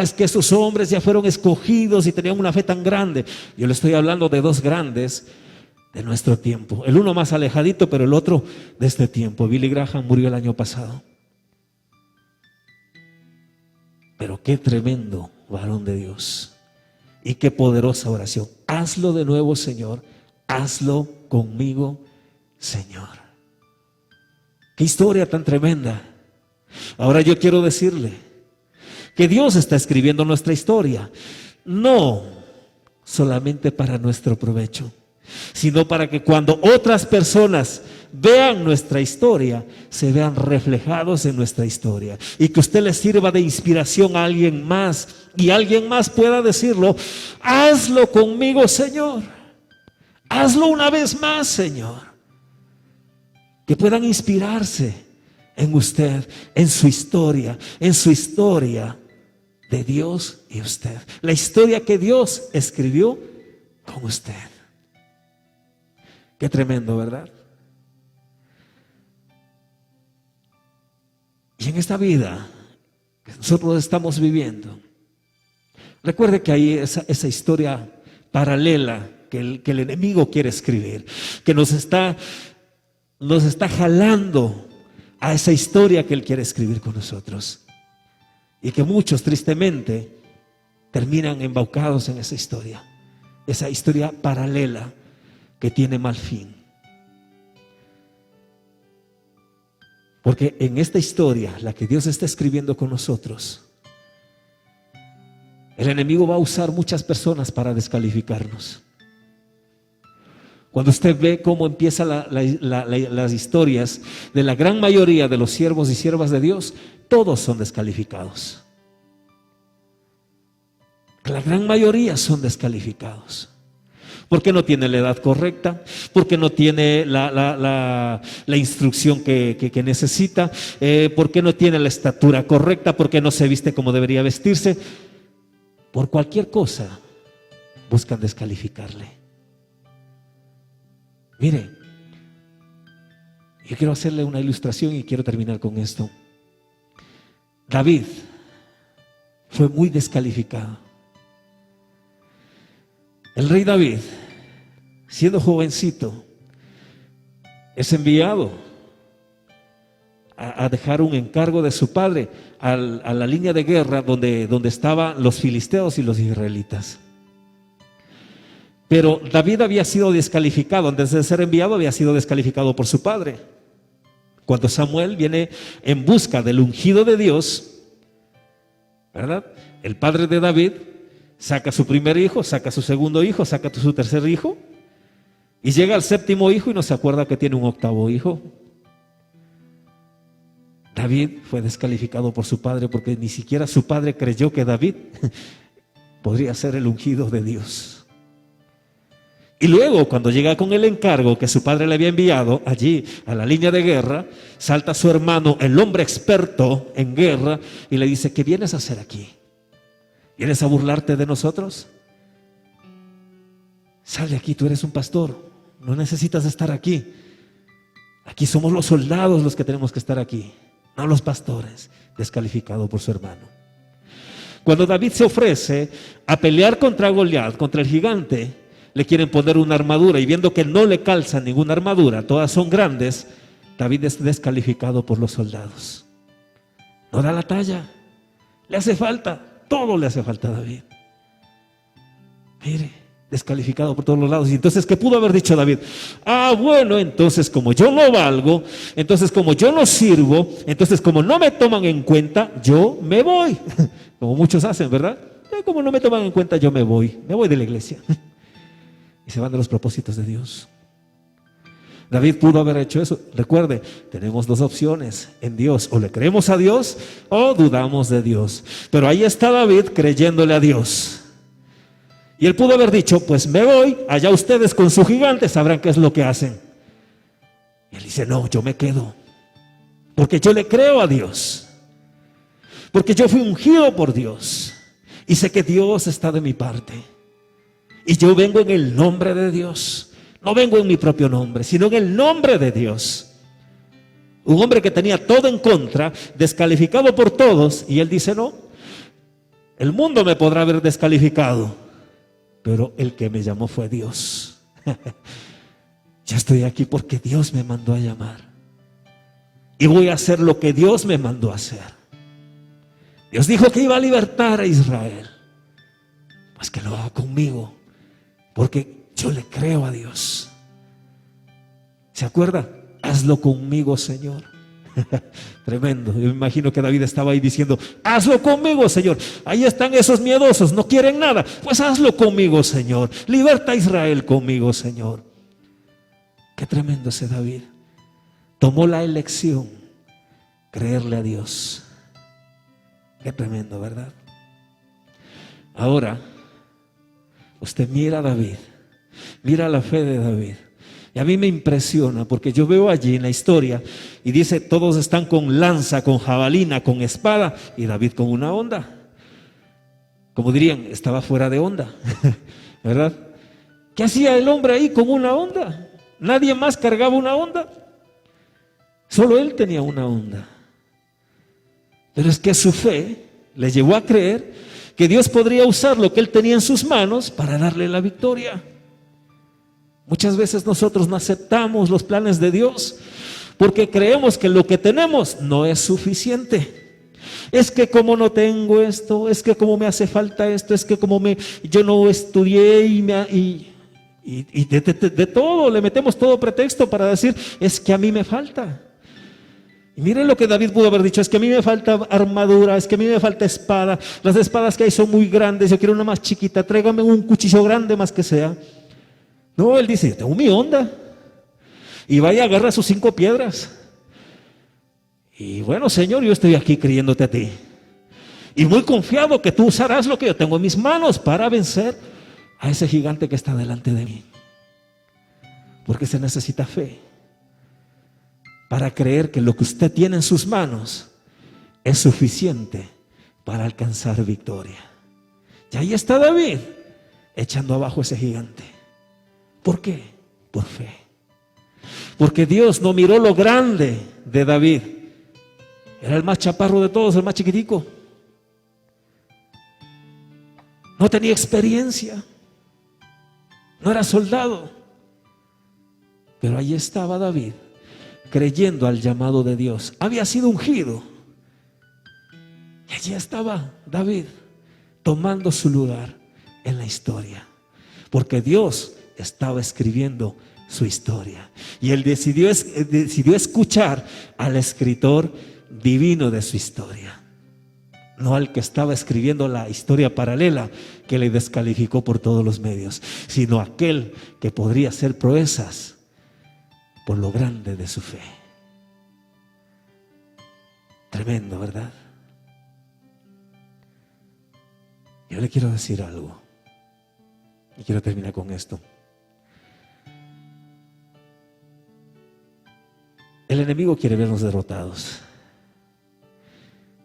es que esos hombres ya fueron escogidos y tenían una fe tan grande. Yo le estoy hablando de dos grandes de nuestro tiempo. El uno más alejadito, pero el otro de este tiempo. Billy Graham murió el año pasado. Pero qué tremendo varón de Dios. Y qué poderosa oración. Hazlo de nuevo, Señor. Hazlo conmigo, Señor. Qué historia tan tremenda. Ahora yo quiero decirle que Dios está escribiendo nuestra historia, no solamente para nuestro provecho, sino para que cuando otras personas vean nuestra historia, se vean reflejados en nuestra historia y que usted le sirva de inspiración a alguien más y alguien más pueda decirlo: hazlo conmigo, Señor. Hazlo una vez más, Señor. Que puedan inspirarse en usted, en su historia de Dios y usted. La historia que Dios escribió con usted. Qué tremendo, ¿verdad? Y en esta vida que nosotros estamos viviendo, recuerde que hay esa historia paralela que el enemigo quiere escribir, que nos está jalando a esa historia que él quiere escribir con nosotros. Y que muchos tristemente terminan embaucados en esa historia paralela que tiene mal fin. Porque en esta historia, la que Dios está escribiendo con nosotros, el enemigo va a usar muchas personas para descalificarnos. Cuando usted ve cómo empiezan las historias de la gran mayoría de los siervos y siervas de Dios, todos son descalificados. La gran mayoría son descalificados. Porque no tiene la edad correcta, porque no tiene la instrucción que necesita, porque no tiene la estatura correcta, porque no se viste como debería vestirse. Por cualquier cosa buscan descalificarle. Mire, yo quiero hacerle una ilustración y quiero terminar con esto. David fue muy descalificado. El rey David, siendo jovencito, es enviado a dejar un encargo de su padre a la línea de guerra donde estaban los filisteos y los israelitas. Pero David había sido descalificado, antes de ser enviado había sido descalificado por su padre. Cuando Samuel viene en busca del ungido de Dios, ¿verdad? El padre de David saca a su primer hijo, saca a su segundo hijo, saca a su tercer hijo y llega al séptimo hijo y no se acuerda que tiene un octavo hijo. David fue descalificado por su padre porque ni siquiera su padre creyó que David podría ser el ungido de Dios. Y luego, cuando llega con el encargo que su padre le había enviado allí a la línea de guerra, salta su hermano, el hombre experto en guerra, y le dice: ¿qué vienes a hacer aquí? ¿Vienes a burlarte de nosotros? Sal de aquí, tú eres un pastor, no necesitas estar aquí. Aquí somos los soldados los que tenemos que estar aquí, no los pastores. Descalificado por su hermano. Cuando David se ofrece a pelear contra Goliat, contra el gigante, le quieren poner una armadura y viendo que no le calza ninguna armadura, todas son grandes, David es descalificado por los soldados. No da la talla, le hace falta, todo le hace falta a David. Mire, descalificado por todos los lados. Y entonces, ¿qué pudo haber dicho David? Bueno, entonces como yo no valgo, entonces como yo no sirvo, entonces como no me toman en cuenta, yo me voy. como muchos hacen, ¿verdad? Como no me toman en cuenta, yo me voy de la iglesia. Y se van de los propósitos de Dios. David pudo haber hecho eso. Recuerde, tenemos dos opciones en Dios: o le creemos a Dios o dudamos de Dios. Pero ahí está David creyéndole a Dios. Y él pudo haber dicho, pues me voy, allá ustedes con su gigante sabrán qué es lo que hacen. Y él dice, no, yo me quedo, porque yo le creo a Dios, porque yo fui ungido por Dios y sé que Dios está de mi parte. Y yo vengo en el nombre de Dios. No vengo en mi propio nombre, sino en el nombre de Dios. Un hombre que tenía todo en contra, descalificado por todos, y él dice, no, el mundo me podrá haber descalificado, pero el que me llamó fue Dios. Ya estoy aquí porque Dios me mandó a llamar. Y voy a hacer lo que Dios me mandó a hacer. Dios dijo que iba a libertar a Israel. Pues que lo haga conmigo, porque yo le creo a Dios. ¿Se acuerda? Hazlo conmigo, Señor. Tremendo. Yo me imagino que David estaba ahí diciendo, hazlo conmigo, Señor. Ahí están esos miedosos, no quieren nada. Pues hazlo conmigo, Señor. Liberta a Israel conmigo, Señor. Qué tremendo ese David. Tomó la elección, creerle a Dios. Qué tremendo, ¿verdad? Ahora, usted mira a David. Mira la fe de David. Y a mí me impresiona porque yo veo allí en la historia y dice, todos están con lanza, con jabalina, con espada, y David con una honda. Como dirían, estaba fuera de onda, ¿verdad? ¿Qué hacía el hombre ahí con una honda? Nadie más cargaba una honda. Solo él tenía una honda. Pero es que su fe le llevó a creer que Dios podría usar lo que él tenía en sus manos para darle la victoria. Muchas veces nosotros no aceptamos los planes de Dios porque creemos que lo que tenemos no es suficiente. Es que como no tengo esto, es que como me hace falta esto, es que como yo no estudié y de todo, le metemos todo pretexto para decir, es que a mí me falta. Y miren lo que David pudo haber dicho, es que a mí me falta armadura, es que a mí me falta espada, las espadas que hay son muy grandes, yo quiero una más chiquita, tráigame un cuchillo grande más que sea. No, él dice, tengo mi onda. Y vaya, agarra sus 5 piedras. Y bueno, Señor, yo estoy aquí creyéndote a ti. Y muy confiado que tú usarás lo que yo tengo en mis manos para vencer a ese gigante que está delante de mí. Porque se necesita fe para creer que lo que usted tiene en sus manos es suficiente para alcanzar victoria. Y ahí está David, echando abajo ese gigante. ¿Por qué? Por fe. Porque Dios no miró lo grande de David. Era el más chaparro de todos, el más chiquitico. No tenía experiencia. No era soldado. Pero ahí estaba David, creyendo al llamado de Dios. Había sido ungido. Y allí estaba David, tomando su lugar en la historia. Porque Dios estaba escribiendo su historia. Y él decidió escuchar al escritor divino de su historia. No al que estaba escribiendo la historia paralela que le descalificó por todos los medios, sino aquel que podría hacer proezas por lo grande de su fe. Tremendo, ¿verdad? Yo le quiero decir algo y quiero terminar con esto. El enemigo quiere vernos derrotados.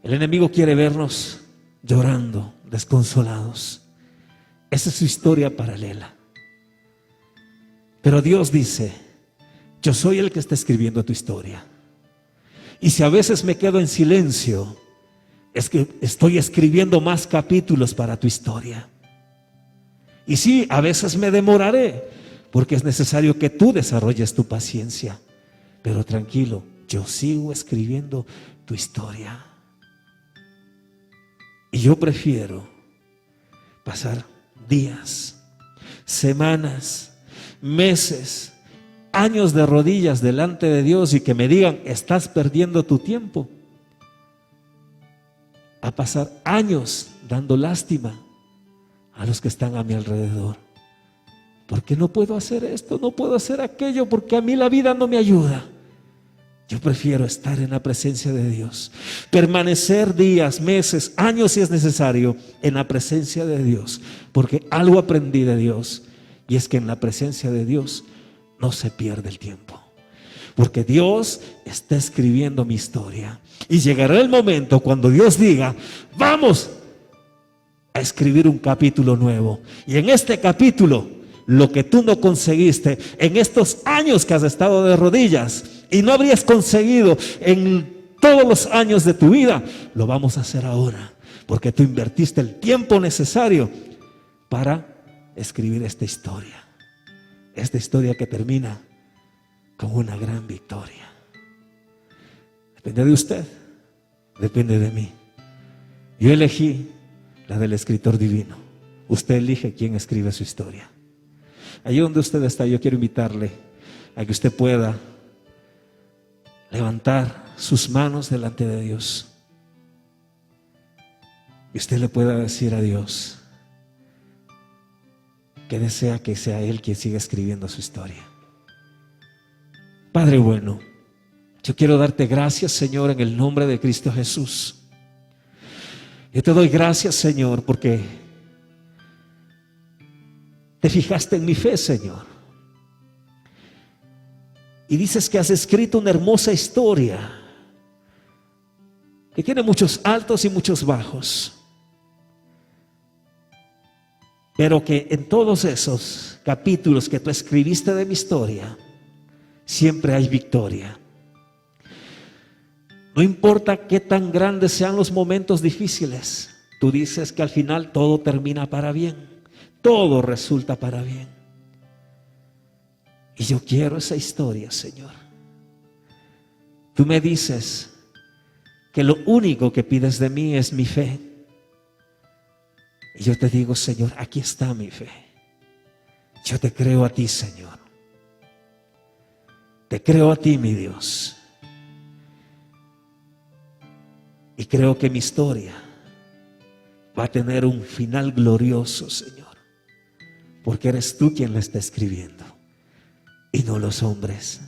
El enemigo quiere vernos llorando, desconsolados. Esa es su historia paralela. Pero Dios dice, yo soy el que está escribiendo tu historia. Y si a veces me quedo en silencio, es que estoy escribiendo más capítulos para tu historia. Y sí, a veces me demoraré, porque es necesario que tú desarrolles tu paciencia. Pero tranquilo, yo sigo escribiendo tu historia. Y yo prefiero pasar días, semanas, meses, años de rodillas delante de Dios y que me digan, estás perdiendo tu tiempo, a pasar años dando lástima a los que están a mi alrededor. Porque no puedo hacer esto, no puedo hacer aquello, porque a mí la vida no me ayuda. Yo prefiero estar en la presencia de Dios, permanecer días, meses, años si es necesario en la presencia de Dios, porque algo aprendí de Dios, y es que en la presencia de Dios no se pierde el tiempo, porque Dios está escribiendo mi historia, y llegará el momento cuando Dios diga: vamos a escribir un capítulo nuevo, y en este capítulo, lo que tú no conseguiste en estos años que has estado de rodillas y no habrías conseguido en todos los años de tu vida, lo vamos a hacer ahora, porque tú invertiste el tiempo necesario para escribir esta historia que termina con una gran victoria. Depende de usted, depende de mí. Yo elegí la del escritor divino. Usted elige quién escribe su historia. Allí donde usted está, yo quiero invitarle a que usted pueda levantar sus manos delante de Dios y usted le pueda decir a Dios que desea que sea Él quien siga escribiendo su historia. Padre bueno, yo quiero darte gracias, Señor, en el nombre de Cristo Jesús. Yo te doy gracias, Señor, porque te fijaste en mi fe, Señor. Y dices que has escrito una hermosa historia que tiene muchos altos y muchos bajos, pero que en todos esos capítulos que tú escribiste de mi historia, siempre hay victoria. No importa qué tan grandes sean los momentos difíciles, tú dices que al final todo termina para bien. Todo resulta para bien. Y yo quiero esa historia, Señor. Tú me dices que lo único que pides de mí es mi fe. Y yo te digo, Señor, aquí está mi fe. Yo te creo a ti, Señor. Te creo a ti, mi Dios. Y creo que mi historia va a tener un final glorioso, Señor. Porque eres tú quien la está escribiendo y no los hombres.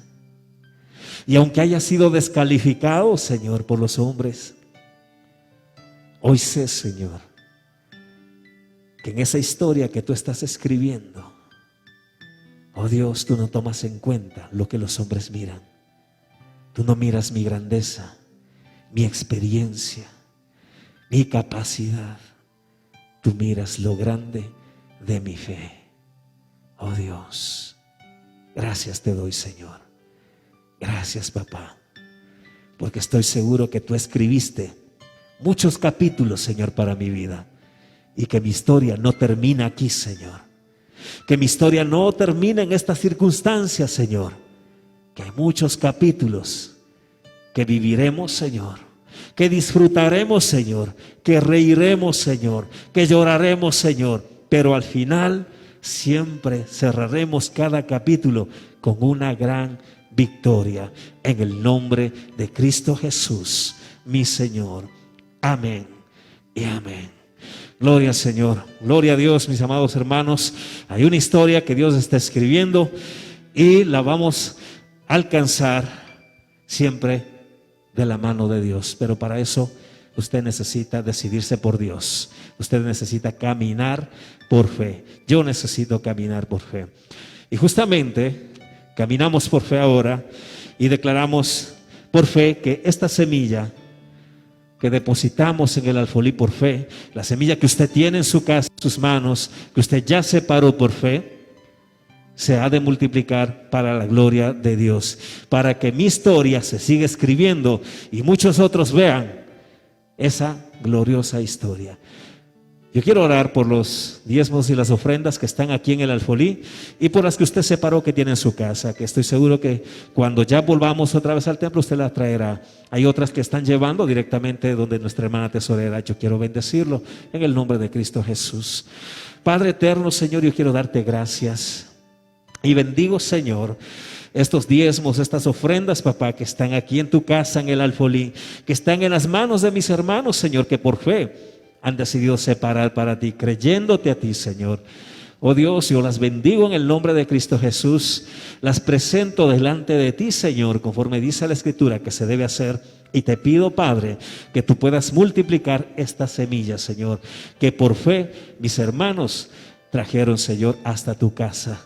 Y aunque haya sido descalificado, Señor, por los hombres, hoy sé, Señor, que en esa historia que tú estás escribiendo, oh Dios, tú no tomas en cuenta lo que los hombres miran. Tú no miras mi grandeza, mi experiencia, mi capacidad. Tú miras lo grande de mi fe. Oh Dios, gracias te doy, Señor. Gracias, papá, porque estoy seguro que tú escribiste muchos capítulos, Señor, para mi vida, y que mi historia no termina aquí, Señor. Que mi historia no termina en estas circunstancias, Señor. Que hay muchos capítulos que viviremos, Señor, que disfrutaremos, Señor, que reiremos, Señor, que lloraremos, Señor, pero al final siempre cerraremos cada capítulo con una gran victoria en el nombre de Cristo Jesús, mi Señor. Amén y amén. Gloria al Señor, gloria a Dios, mis amados hermanos. Hay una historia que Dios está escribiendo y la vamos a alcanzar siempre de la mano de Dios, pero para eso usted necesita decidirse por Dios. Usted necesita caminar por fe. Yo necesito caminar por fe. Y justamente caminamos por fe ahora y declaramos por fe que esta semilla que depositamos en el alfolí por fe, la semilla que usted tiene en su casa, en sus manos, que usted ya separó por fe, se ha de multiplicar para la gloria de Dios, para que mi historia se siga escribiendo y muchos otros vean esa gloriosa historia. Yo quiero orar por los diezmos y las ofrendas que están aquí en el alfolí y por las que usted separó que tiene en su casa, que estoy seguro que cuando ya volvamos otra vez al templo usted las traerá. Hay otras que están llevando directamente donde nuestra hermana tesorera. Yo quiero bendecirlo en el nombre de Cristo Jesús. Padre eterno, Señor, yo quiero darte gracias y bendigo, Señor, estos diezmos, estas ofrendas, papá, que están aquí en tu casa, en el alfolí, que están en las manos de mis hermanos, Señor, que por fe han decidido separar para ti, creyéndote a ti, Señor. Oh Dios, yo las bendigo en el nombre de Cristo Jesús, las presento delante de ti, Señor, conforme dice la Escritura que se debe hacer. Y te pido, Padre, que tú puedas multiplicar estas semillas, Señor, que por fe mis hermanos trajeron, Señor, hasta tu casa.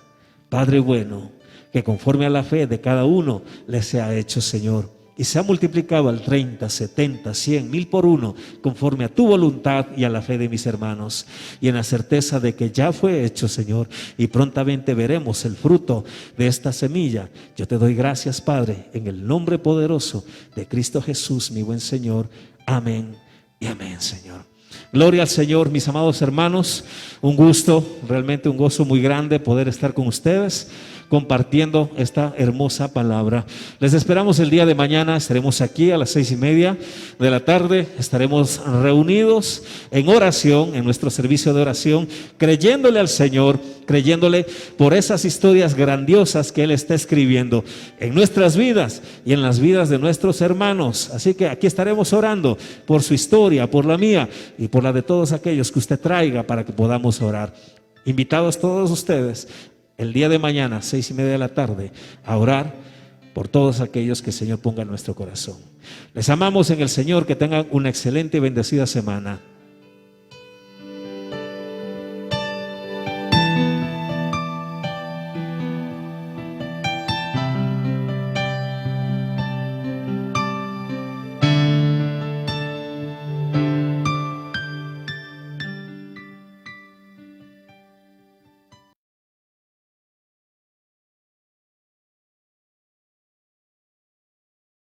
Padre bueno, que conforme a la fe de cada uno les sea hecho, Señor, y se ha multiplicado al 30, 70, 100, 1000 por uno, conforme a tu voluntad y a la fe de mis hermanos, y en la certeza de que ya fue hecho, Señor, y prontamente veremos el fruto de esta semilla. Yo te doy gracias, Padre, en el nombre poderoso de Cristo Jesús, mi buen Señor. Amén y amén, Señor. Gloria al Señor, mis amados hermanos. Un gusto, realmente un gozo muy grande poder estar con ustedes compartiendo esta hermosa palabra. Les esperamos el día de mañana. Estaremos aquí a las 6:30 de la tarde. Estaremos reunidos en oración, en nuestro servicio de oración, creyéndole al Señor, creyéndole por esas historias grandiosas que Él está escribiendo en nuestras vidas y en las vidas de nuestros hermanos. Así que aquí estaremos orando por su historia, por la mía y por la de todos aquellos que usted traiga para que podamos orar. Invitados todos ustedes el día de mañana, 6:30 de la tarde, a orar por todos aquellos que el Señor ponga en nuestro corazón. Les amamos en el Señor, que tengan una excelente y bendecida semana.